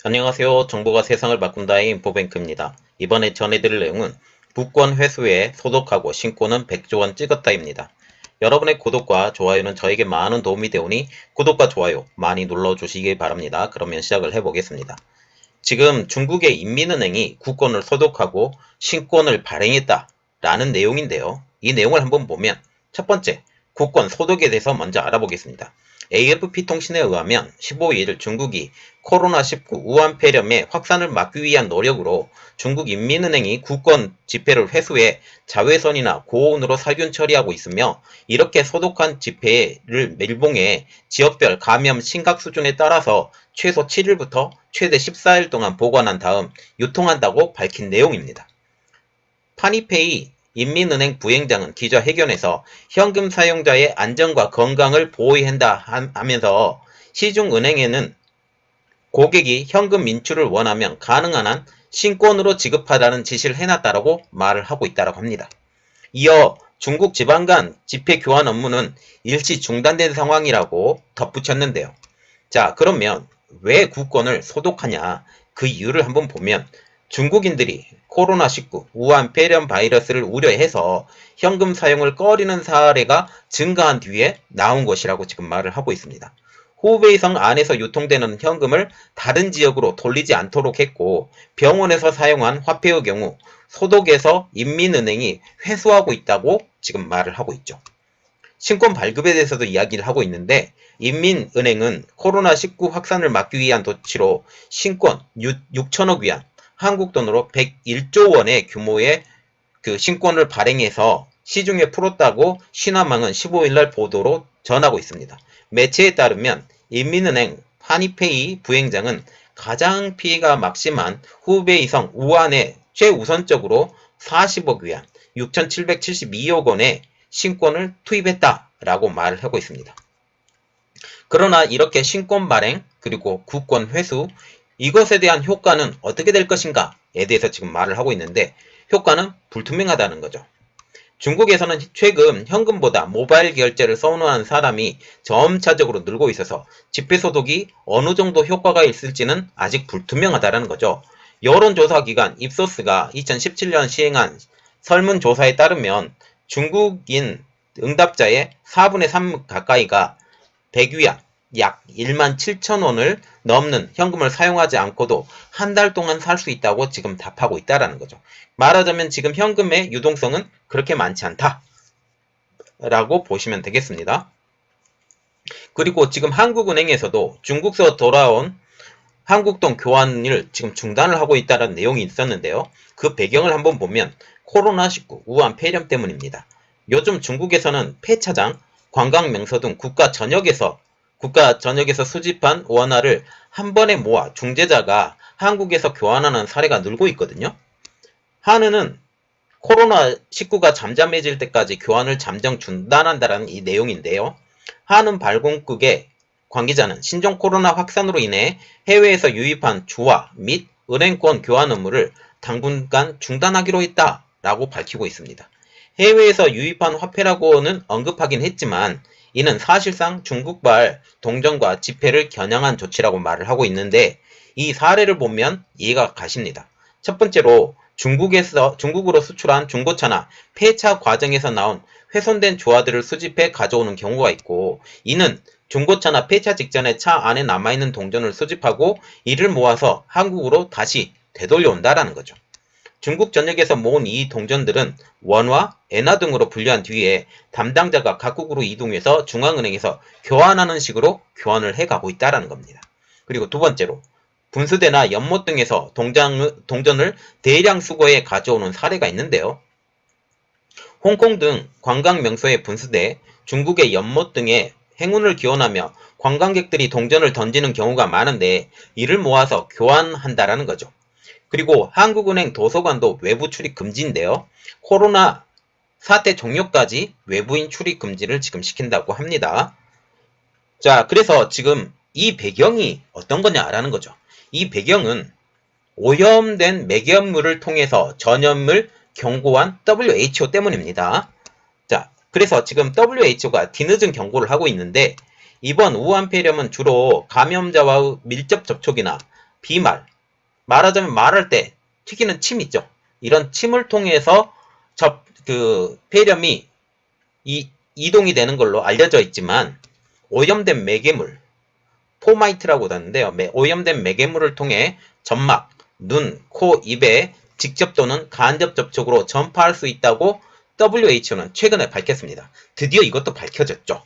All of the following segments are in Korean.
안녕하세요. 정보가 세상을 바꾼다의 인포뱅크입니다. 이번에 전해드릴 내용은 국권 회수에 소독하고 신고는 100조 원 찍었다입니다. 여러분의 구독과 좋아요는 저에게 많은 도움이 되오니 구독과 좋아요 많이 눌러주시기 바랍니다. 그러면 시작을 해보겠습니다. 지금 중국의 인민은행이 국권을 소독하고 신권을 발행했다라는 내용인데요. 이 내용을 한번 보면 첫 번째, 국권 소독에 대해서 먼저 알아보겠습니다. AFP 통신에 의하면 15일 중국이 코로나19 우한 폐렴의 확산을 막기 위한 노력으로 중국인민은행이 국권 지폐를 회수해 자외선이나 고온으로 살균 처리하고 있으며, 이렇게 소독한 지폐를 밀봉해 지역별 감염 심각 수준에 따라서 최소 7일부터 최대 14일 동안 보관한 다음 유통한다고 밝힌 내용입니다. 파니페이 인민은행 부행장은 기자회견에서 현금 사용자의 안전과 건강을 보호해야 한다 하면서 시중은행에는 고객이 현금 인출을 원하면 가능한 한 신권으로 지급하라는 지시를 해놨다라고 말을 하고 있다고 합니다. 이어 중국 지방 간 지폐 교환 업무는 일시 중단된 상황이라고 덧붙였는데요. 자, 그러면 왜 국권을 소독하냐? 그 이유를 한번 보면 중국인들이 코로나19 우한 폐렴 바이러스를 우려해서 현금 사용을 꺼리는 사례가 증가한 뒤에 나온 것이라고 지금 말을 하고 있습니다. 후베이성 안에서 유통되는 현금을 다른 지역으로 돌리지 않도록 했고, 병원에서 사용한 화폐의 경우 소독해서 인민은행이 회수하고 있다고 지금 말을 하고 있죠. 신권 발급에 대해서도 이야기를 하고 있는데, 인민은행은 코로나19 확산을 막기 위한 조치로 신권 6천억 위안, 한국 돈으로 101조 원의 규모의 그 신권을 발행해서 시중에 풀었다고 신화망은 15일날 보도로 전하고 있습니다. 매체에 따르면 인민은행 파니페이 부행장은 가장 피해가 막심한 후베이성 우한에 최우선적으로 40억 위안, 6,772억 원의 신권을 투입했다라고 말을 하고 있습니다. 그러나 이렇게 신권 발행 그리고 국권 회수, 이것에 대한 효과는 어떻게 될 것인가에 대해서 지금 말을 하고 있는데, 효과는 불투명하다는 거죠. 중국에서는 최근 현금보다 모바일 결제를 선호하는 사람이 점차적으로 늘고 있어서 지폐 소독이 어느 정도 효과가 있을지는 아직 불투명하다는 거죠. 여론조사기관 입소스가 2017년 시행한 설문조사에 따르면 중국인 응답자의 4분의 3 가까이가 100위안, 약 1만 7천 원을 넘는 현금을 사용하지 않고도 한 달 동안 살 수 있다고 지금 답하고 있다는 거죠. 말하자면 지금 현금의 유동성은 그렇게 많지 않다 라고 보시면 되겠습니다. 그리고 지금 한국은행에서도 중국에서 돌아온 한국돈 교환을 지금 중단을 하고 있다는 내용이 있었는데요. 그 배경을 한번 보면 코로나19 우한 폐렴 때문입니다. 요즘 중국에서는 폐차장, 관광명소 등 국가 전역에서 수집한 원화를 한 번에 모아 중재자가 한국에서 교환하는 사례가 늘고 있거든요. 한은은 코로나19가 잠잠해질 때까지 교환을 잠정 중단한다는 이 내용인데요. 한은 발공국의 관계자는 신종 코로나 확산으로 인해 해외에서 유입한 주화 및 은행권 교환 업무를 당분간 중단하기로 했다라고 밝히고 있습니다. 해외에서 유입한 화폐라고는 언급하긴 했지만, 이는 사실상 중국발 동전과 지폐를 겨냥한 조치라고 말을 하고 있는데, 이 사례를 보면 이해가 가십니다. 첫 번째로 중국으로 수출한 중고차나 폐차 과정에서 나온 훼손된 조화들을 수집해 가져오는 경우가 있고, 이는 중고차나 폐차 직전에 차 안에 남아있는 동전을 수집하고 이를 모아서 한국으로 다시 되돌려온다라는 거죠. 중국 전역에서 모은 이 동전들은 원화, 엔화 등으로 분류한 뒤에 담당자가 각국으로 이동해서 중앙은행에서 교환하는 식으로 교환을 해가고 있다는 겁니다. 그리고 두 번째로 분수대나 연못 등에서 동전을 대량 수거해 가져오는 사례가 있는데요. 홍콩 등 관광 명소의 분수대, 중국의 연못 등에 행운을 기원하며 관광객들이 동전을 던지는 경우가 많은데, 이를 모아서 교환한다라는 거죠. 그리고 한국은행 도서관도 외부 출입 금지인데요. 코로나 사태 종료까지 외부인 출입 금지를 지금 시킨다고 합니다. 자, 그래서 지금 이 배경이 어떤 거냐라는 거죠. 이 배경은 오염된 매개업물을 통해서 전염을 경고한 WHO 때문입니다. 자, 그래서 지금 WHO가 뒤늦은 경고를 하고 있는데, 이번 우한 폐렴은 주로 감염자와의 밀접 접촉이나 비말, 말하자면 말할 때 튀기는 침 있죠. 이런 침을 통해서 폐렴이 이동이 되는 걸로 알려져 있지만, 오염된 매개물, 포마이트라고 하는데요. 오염된 매개물을 통해 점막, 눈, 코, 입에 직접 또는 간접 접촉으로 전파할 수 있다고 WHO는 최근에 밝혔습니다. 드디어 이것도 밝혀졌죠.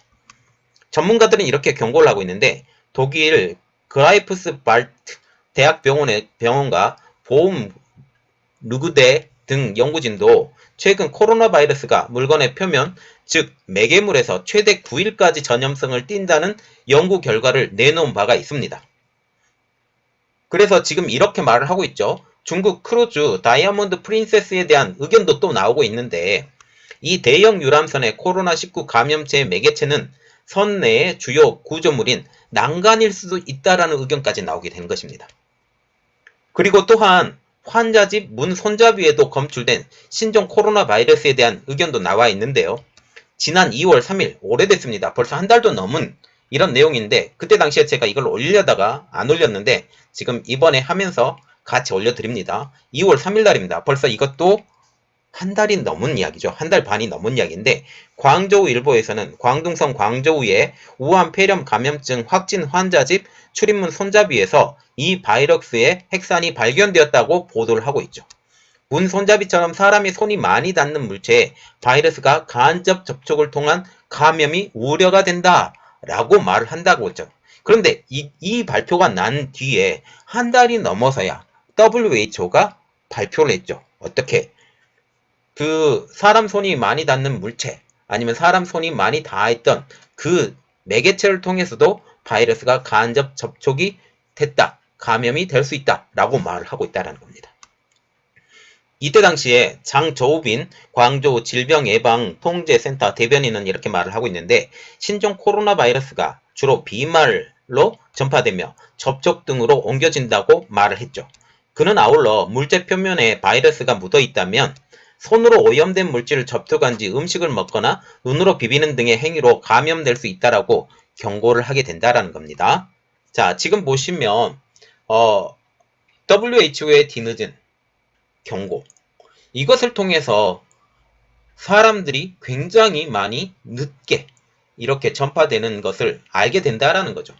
전문가들은 이렇게 경고를 하고 있는데, 독일 그라이프스발트 대학병원과 보험 루그대 등 연구진도 최근 코로나 바이러스가 물건의 표면, 즉 매개물에서 최대 9일까지 전염성을 띈다는 연구 결과를 내놓은 바가 있습니다. 그래서 지금 이렇게 말을 하고 있죠. 중국 크루즈 다이아몬드 프린세스에 대한 의견도 또 나오고 있는데, 이 대형 유람선의 코로나19 감염체의 매개체는 선 내의 주요 구조물인 난간일 수도 있다라는 의견까지 나오게 된 것입니다. 그리고 또한 환자 집 문 손잡이에도 검출된 신종 코로나 바이러스에 대한 의견도 나와 있는데요. 지난 2월 3일, 오래됐습니다. 벌써 한 달도 넘은 이런 내용인데, 그때 당시에 제가 이걸 올리려다가 안 올렸는데 지금 이번에 하면서 같이 올려드립니다. 2월 3일 날입니다. 벌써 이것도 한 달이 넘은 이야기죠. 한 달 반이 넘은 이야기인데, 광저우 일보에서는 광둥성 광저우의 우한 폐렴 감염증 확진 환자 집 출입문 손잡이에서 이 바이러스의 핵산이 발견되었다고 보도를 하고 있죠. 문 손잡이처럼 사람의 손이 많이 닿는 물체에 바이러스가 간접 접촉을 통한 감염이 우려가 된다라고 말을 한다고 했죠. 그런데 이 발표가 난 뒤에 한 달이 넘어서야 WHO가 발표를 했죠. 어떻게? 사람 손이 많이 닿는 물체, 아니면 사람 손이 많이 닿아있던 그 매개체를 통해서도 바이러스가 간접 접촉이 됐다, 감염이 될 수 있다 라고 말을 하고 있다는 겁니다. 이때 당시에 장저우빈 광저우 질병예방통제센터 대변인은 이렇게 말을 하고 있는데, 신종 코로나 바이러스가 주로 비말로 전파되며 접촉 등으로 옮겨진다고 말을 했죠. 그는 아울러 물체 표면에 바이러스가 묻어 있다면 손으로 오염된 물질을 접촉한 뒤 음식을 먹거나 눈으로 비비는 등의 행위로 감염될 수 있다라고 경고를 하게 된다라는 겁니다. 자, 지금 보시면 WHO의 뒤늦은 경고, 이것을 통해서 사람들이 굉장히 많이 늦게 이렇게 전파되는 것을 알게 된다라는 거죠.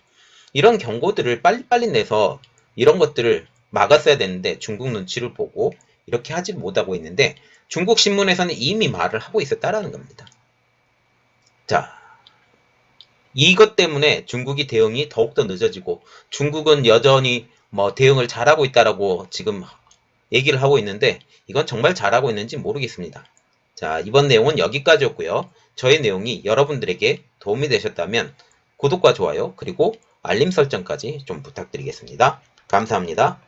이런 경고들을 빨리빨리 내서 이런 것들을 막았어야 되는데 중국 눈치를 보고 이렇게 하지 못하고 있는데, 중국 신문에서는 이미 말을 하고 있었다라는 겁니다. 자, 이것 때문에 중국이 대응이 더욱더 늦어지고, 중국은 여전히 대응을 잘하고 있다라고 지금 얘기를 하고 있는데, 이건 정말 잘하고 있는지 모르겠습니다. 자, 이번 내용은 여기까지였고요. 저의 내용이 여러분들에게 도움이 되셨다면 구독과 좋아요, 그리고 알림 설정까지 좀 부탁드리겠습니다. 감사합니다.